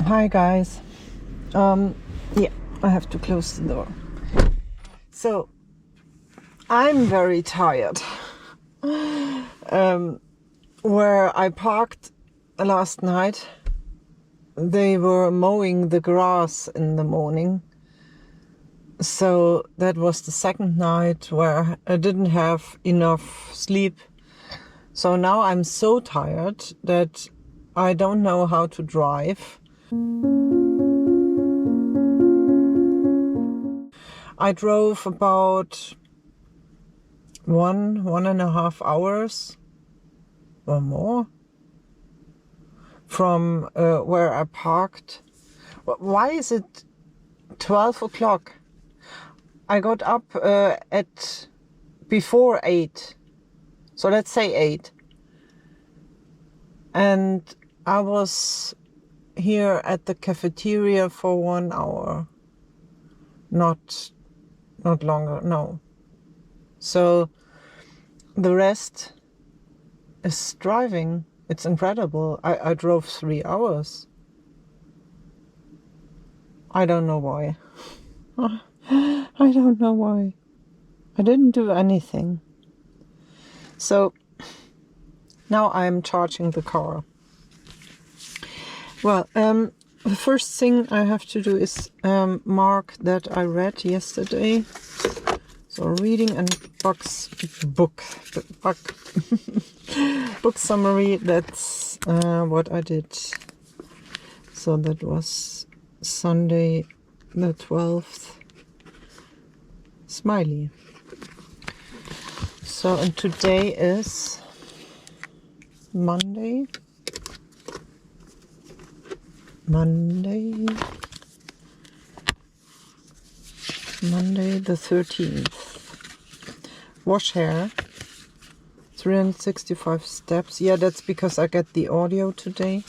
Hi guys. Yeah, I have to close the door. So I'm very tired. Where I parked last night, they were mowing the grass in the morning. So that was the second night where I didn't have enough sleep. So now I'm so tired that I don't know how to drive. I drove about 1.5 hours or more from where I parked. Why is it 12 o'clock? I got up at before 8. So let's say 8. And I was here at the cafeteria for 1 hour. Not longer, no. So the rest is driving. It's incredible. I drove 3 hours. I don't know why. I don't know why. I didn't do anything. So now I'm charging the car. Well, the first thing I have to do is mark that I read yesterday. So reading and book summary, that's what I did. So that was Sunday the 12th. Smiley. So and today is Monday the 13th. Wash hair, 365 steps. Yeah, that's because I get the audio today.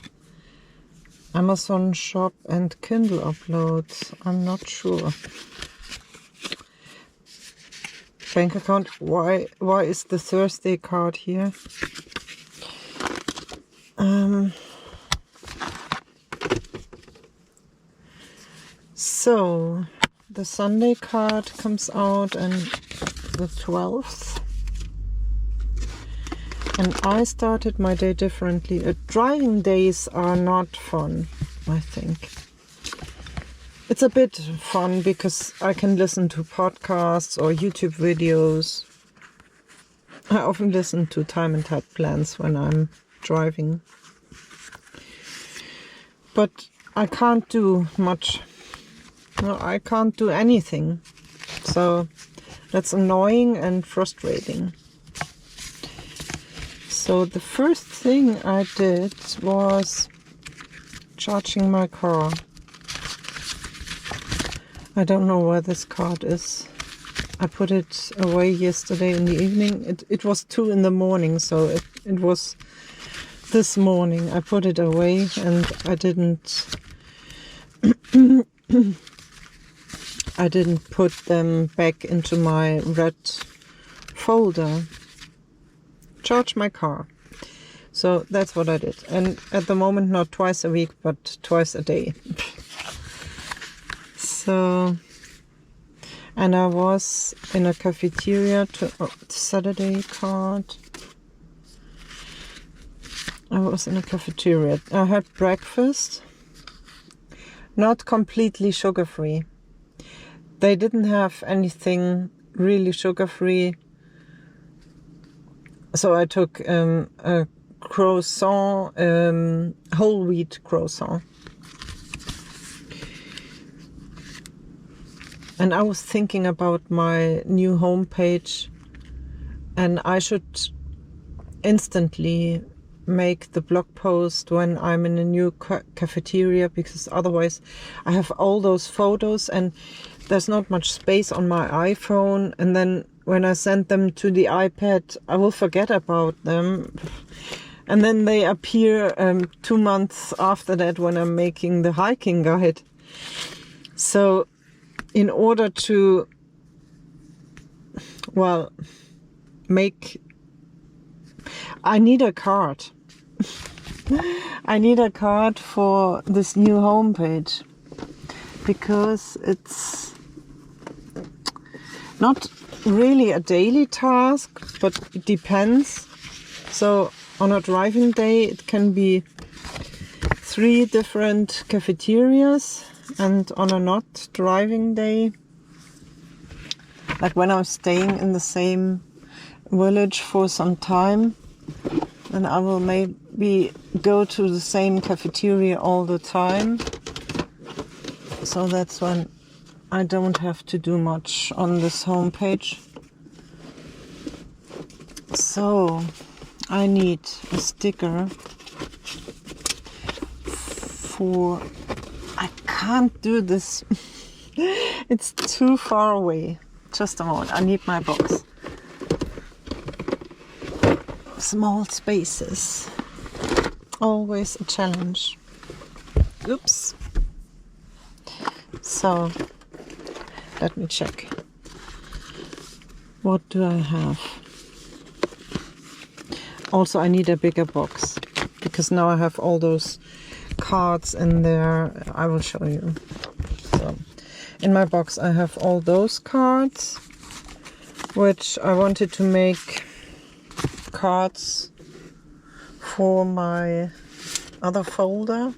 Amazon shop and Kindle uploads. I'm not sure. Bank account. Why is the Thursday card here? So the Sunday card comes out on the 12th. And I started my day differently. Driving days are not fun, I think. It's a bit fun because I can listen to podcasts or YouTube videos. I often listen to Time and Tide plans when I'm driving. But I can't do much. No, I can't do anything. So that's annoying and frustrating. So the first thing I did was charging my car. I don't know where this card is. I put it away yesterday in the evening. It was 2 in the morning, so it was this morning. I put it away and I didn't put them back into my red folder. Charge my car. So that's what I did. And at the moment, not twice a week, but twice a day. So, and I was in a cafeteria Saturday card. I was in a cafeteria. I had breakfast. Not completely sugar-free. They didn't have anything really sugar-free. So I took a croissant, whole wheat croissant. And I was thinking about my new homepage, and I should instantly make the blog post when I'm in a new cafeteria, because otherwise I have all those photos and there's not much space on my iPhone, and then when I send them to the iPad I will forget about them, and then they appear 2 months after that when I'm making the hiking guide. So in order to, I need a card. I need a card for this new homepage because it's not really a daily task, but it depends. So on a driving day it can be 3 different cafeterias, and on a not driving day, like when I'm staying in the same village for some time, then I will maybe go to the same cafeteria all the time. So that's when I don't have to do much on this homepage. So I need a sticker for... I can't do this. It's too far away. Just a moment, I need my box. Small spaces. Always a challenge. Oops. So, let me check. What do I have? Also, I need a bigger box because now I have all those cards in there. I will show you. So, in my box I have all those cards, which I wanted to make cards for my other folder.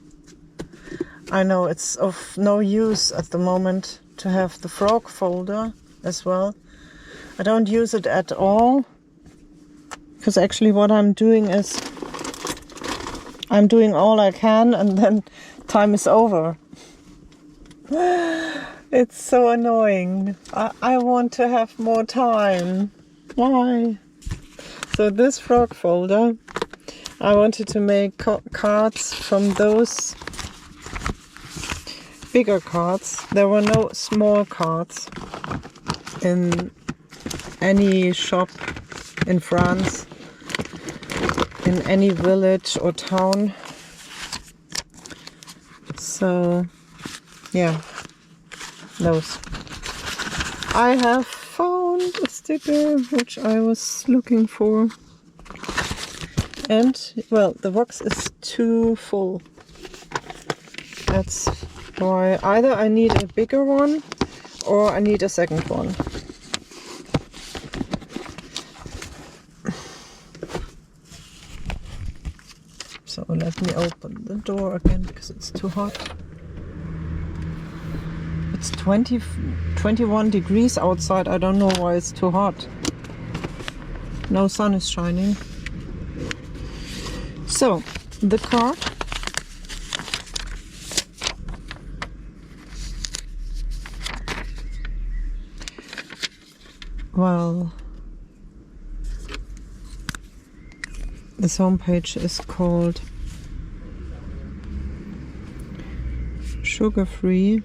I know it's of no use at the moment to have the frog folder as well. I don't use it at all, because actually what I'm doing is I'm doing all I can and then time is over. It's so annoying. I want to have more time. Why? So this frog folder, I wanted to make cards from those bigger cards. There were no small cards in any shop in France, in any village or town. So yeah, those. I have found a sticker which I was looking for, and well, the box is too full. That's why either I need a bigger one or I need a second one. So let me open the door again because it's too hot. It's 21 degrees outside. I don't know why it's too hot. No sun is shining. So, the card. Well, this homepage is called Sugar-Free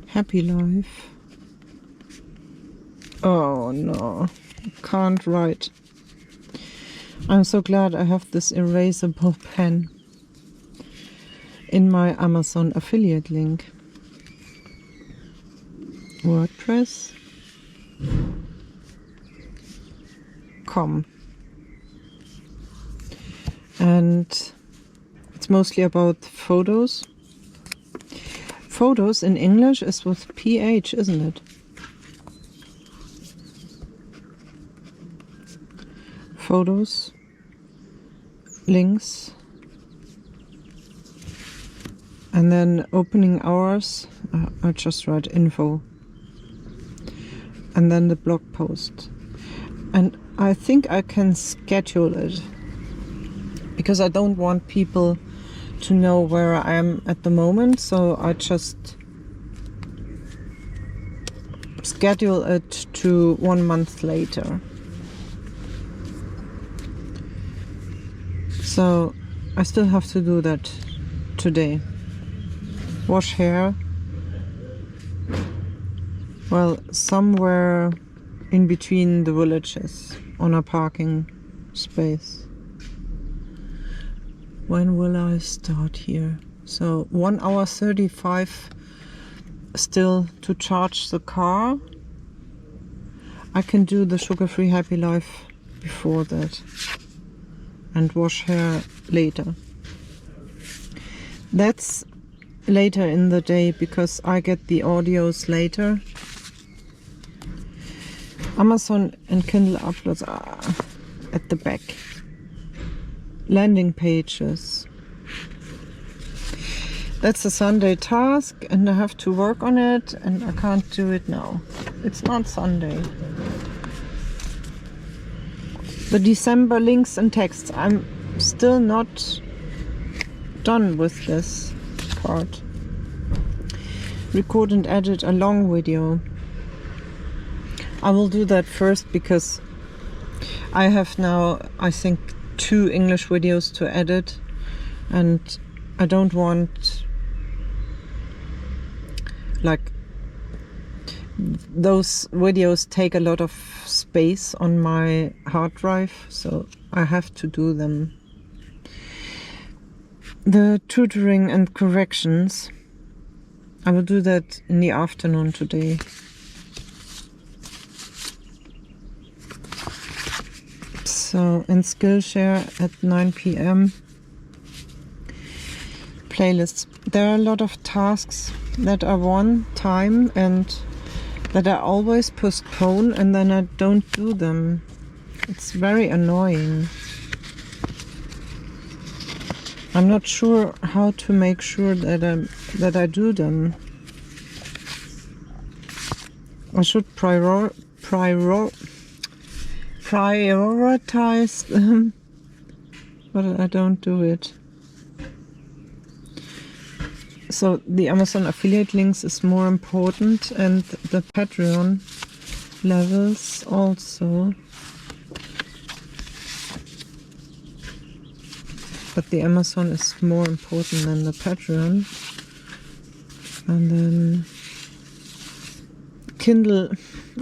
Happy Life. Oh no, I can't write. I'm so glad I have this erasable pen in my Amazon affiliate link. WordPress.com, and it's mostly about photos. Photos in English is with PH, isn't it? Photos, links, and then opening hours. I just write info, and then the blog post. And I think I can schedule it because I don't want people to know where I am at the moment, so I just schedule it to 1 month later. So I still have to do that today. Wash hair. Well, somewhere in between the villages on a parking space. When will I start here? So 1 hour 35 still to charge the car. I can do the Sugar-Free Happy Life before that. and wash hair later. That's later in the day because I get the audios later. Amazon and Kindle uploads are at the back. Landing pages. That's a Sunday task and I have to work on it and I can't do it now. It's not Sunday. The December links and texts. I'm still not done with this part. Record and edit a long video. I will do that first because I have now, I think, 2 English videos to edit and I don't want like those videos take a lot of space on my hard drive, so I have to do them. The tutoring and corrections, I will do that in the afternoon today. So in Skillshare at 9 p.m. Playlists. There are a lot of tasks that are one time and that I always postpone and then I don't do them. It's very annoying. I'm not sure how to make sure that I do them. I should prioritize them, but I don't do it. So the Amazon affiliate links is more important and the Patreon levels also. But the Amazon is more important than the Patreon. And then Kindle,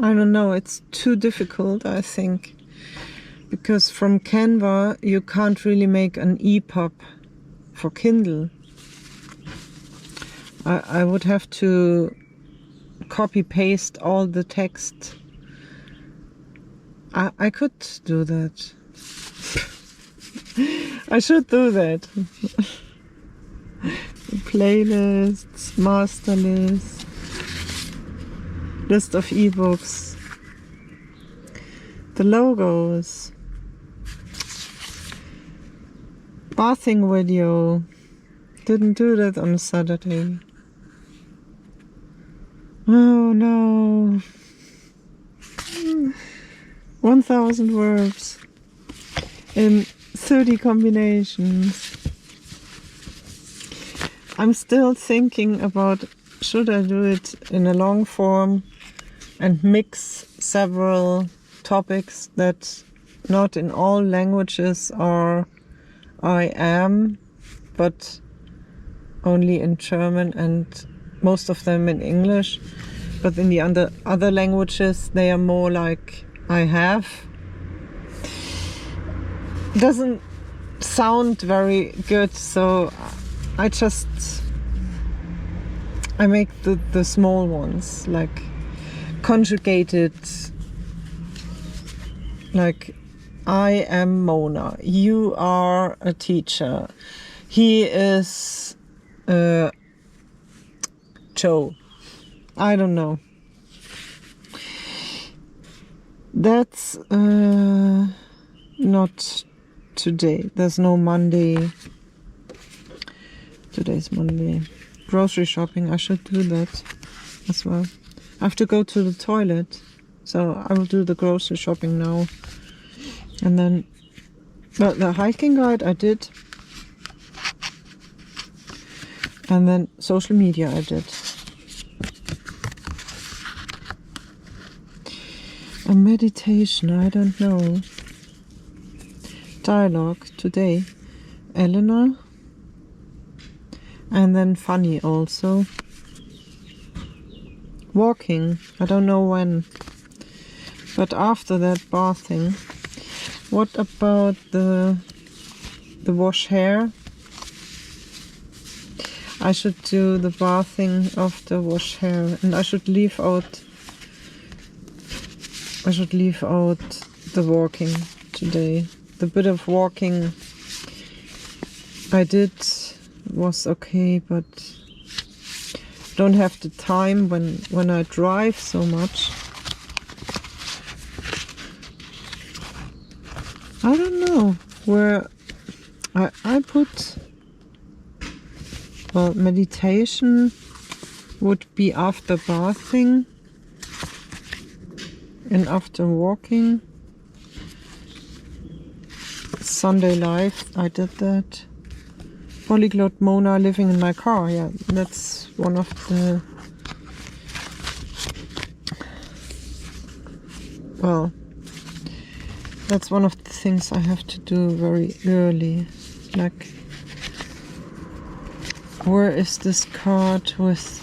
I don't know, it's too difficult, I think. Because from Canva you can't really make an EPUB for Kindle. I would have to copy paste all the text. I could do that. I should do that. Playlists, master list, list of ebooks, the logos, bathing video. Didn't do that on Saturday. Oh no. 1000 verbs in 30 combinations. I'm still thinking about should I do it in a long form and mix several topics that not in all languages are I am, but only in German and most of them in English, but in the other languages they are more like I have. Doesn't sound very good, so I make the small ones, like conjugated, like I am Mona, you are a teacher, he is Joe. I don't know. That's not today. There's no Monday. Today's Monday. Grocery shopping. I should do that as well. I have to go to the toilet, so I will do the grocery shopping now. And then the hiking guide I did. And then social media I did. A meditation, I don't know. Dialogue today. Eleanor. And then funny also. Walking, I don't know when. But after that, bathing. What about the wash hair? I should do the bathing of the wash hair, and I should leave out the walking today. The bit of walking I did was okay, but don't have the time when I drive so much. I don't know where I put, well, meditation would be after bathing and after walking. Sunday life, I did that. Polyglot Mona, living in my car. Yeah, that's one of the, well, that's one of the things I have to do very early. Like, where is this card with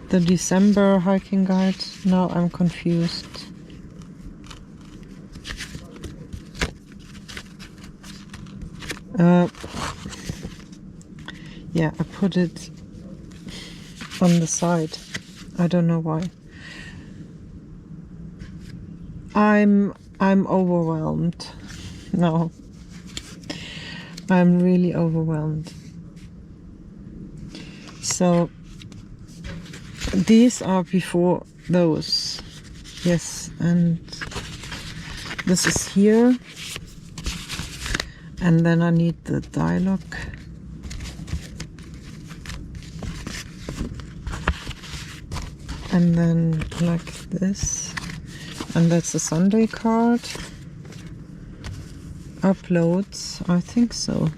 the December hiking guide? Now I'm confused. Yeah, I put it on the side. I don't know why. I'm overwhelmed. No. I'm really overwhelmed. So these are before those. Yes, and this is here. And then I need the dialogue. And then like this. And that's the Sunday card. Uploads, I think so.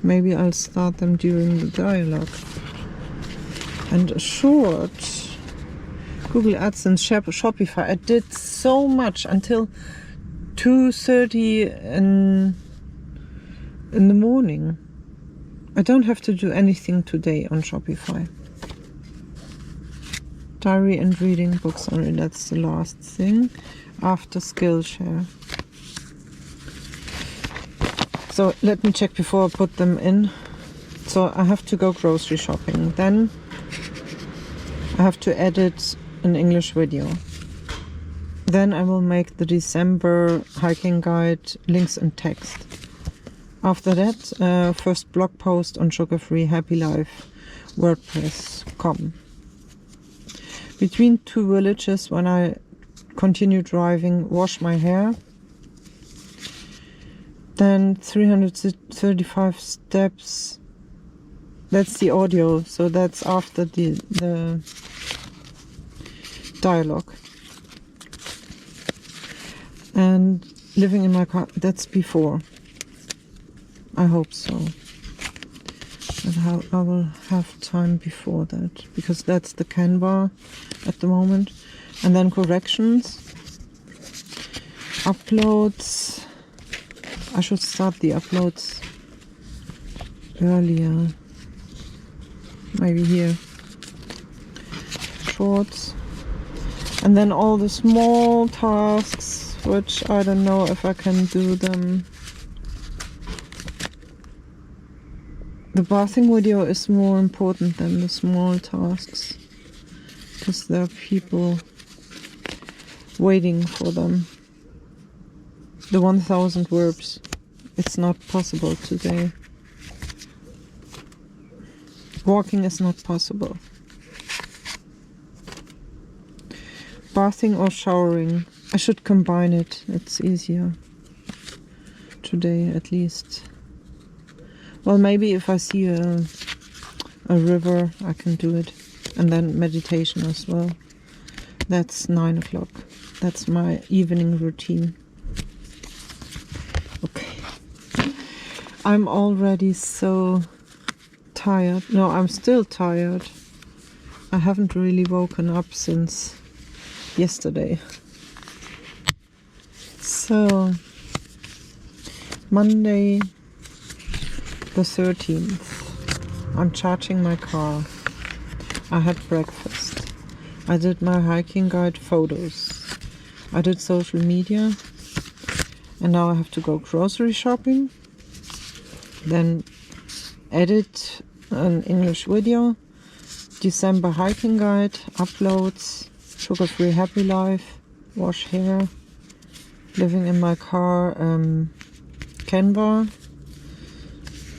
Maybe I'll start them during the dialogue. And a short Google AdSense, Shopify. I did so much until 2:30 in the morning. I don't have to do anything today on Shopify. Diary and reading books only, that's the last thing. After Skillshare. So let me check before I put them in. So I have to go grocery shopping. Then I have to edit an English video. Then I will make the December hiking guide, links and text. After that, first blog post on sugar-free happy life, WordPress.com. Between two villages, when I continue driving, wash my hair. Then 335 steps. That's the audio, so that's after the dialogue. And living in my car, that's before. I hope so. And I will have time before that, because that's the Canva at the moment. And then corrections, uploads. I should start the uploads earlier. Maybe here. Shorts. And then all the small tasks, which I don't know if I can do them. The bathing video is more important than the small tasks, because there are people waiting for them. The 1000 verbs, it's not possible today. Walking is not possible. Bathing or showering, I should combine it, it's easier. Today at least. Well, maybe if I see a river, I can do it. And then meditation as well. That's 9 o'clock. That's my evening routine. Okay. I'm already so tired. No, I'm still tired. I haven't really woken up since yesterday. So, Monday the 13th. I'm charging my car. I had breakfast. I did my hiking guide photos. I did social media. And now I have to go grocery shopping. Then edit an English video. December hiking guide, uploads, sugar-free happy life, wash hair, living in my car, Canva,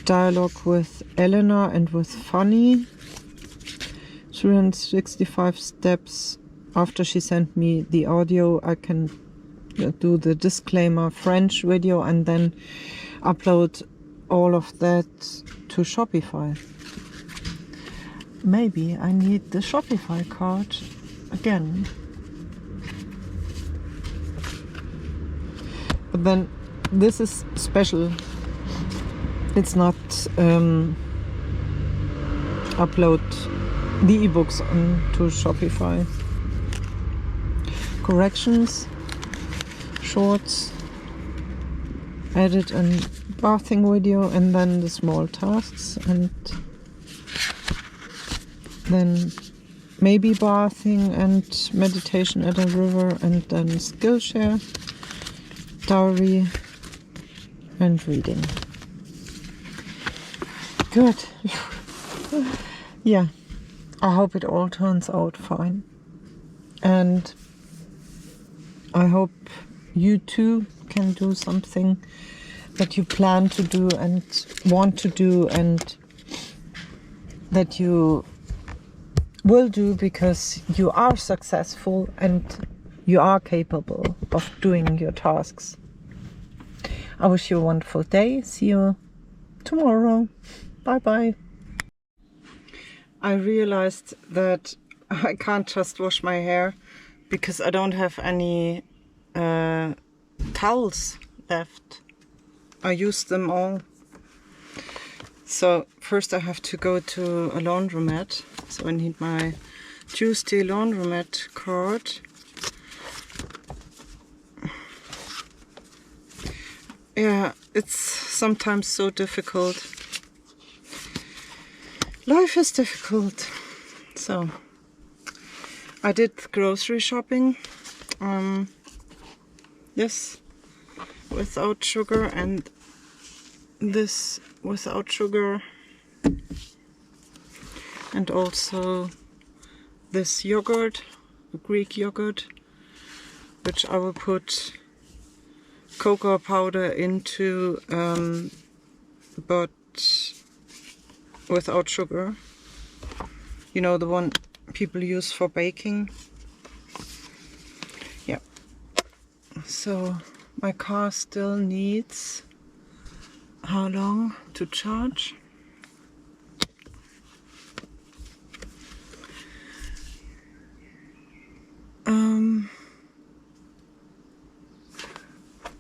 dialogue with Eleanor and with Funny. 365 steps. After she sent me the audio, I can do the disclaimer French video and then upload all of that to Shopify. Maybe I need the Shopify card again. But then this is special. It's not upload the ebooks onto Shopify. Corrections, shorts, edit and bathing video, and then the small tasks, and then maybe bathing and meditation at a river, and then Skillshare, diary, and reading. Good. Yeah, I hope it all turns out fine, and I hope you too can do something that you plan to do and want to do, and that you will do because you are successful and you are capable of doing your tasks. I wish you a wonderful day. See you tomorrow. Bye bye. I realized that I can't just wash my hair because I don't have any towels left. I used them all. So first I have to go to a laundromat. So I need my Tuesday laundromat card. Yeah, it's sometimes so difficult. Life is difficult. So I did grocery shopping. This without sugar and this without sugar, and also this yogurt, Greek yogurt, which I will put cocoa powder into, but without sugar. You know, the one people use for baking. Yeah. So my car still needs how long to charge?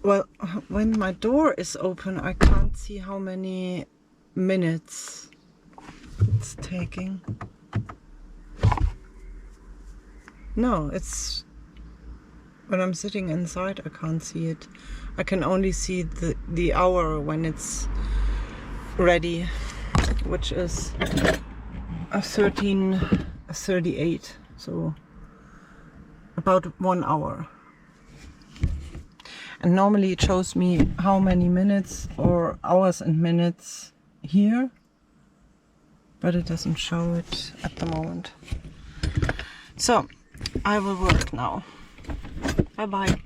Well, when my door is open, I can't see how many minutes it's taking. No, it's when I'm sitting inside, I can't see it. I can only see the hour when it's ready, which is 13:38, so about 1 hour. And normally it shows me how many minutes or hours and minutes here, but it doesn't show it at the moment. So I will work now. Bye bye.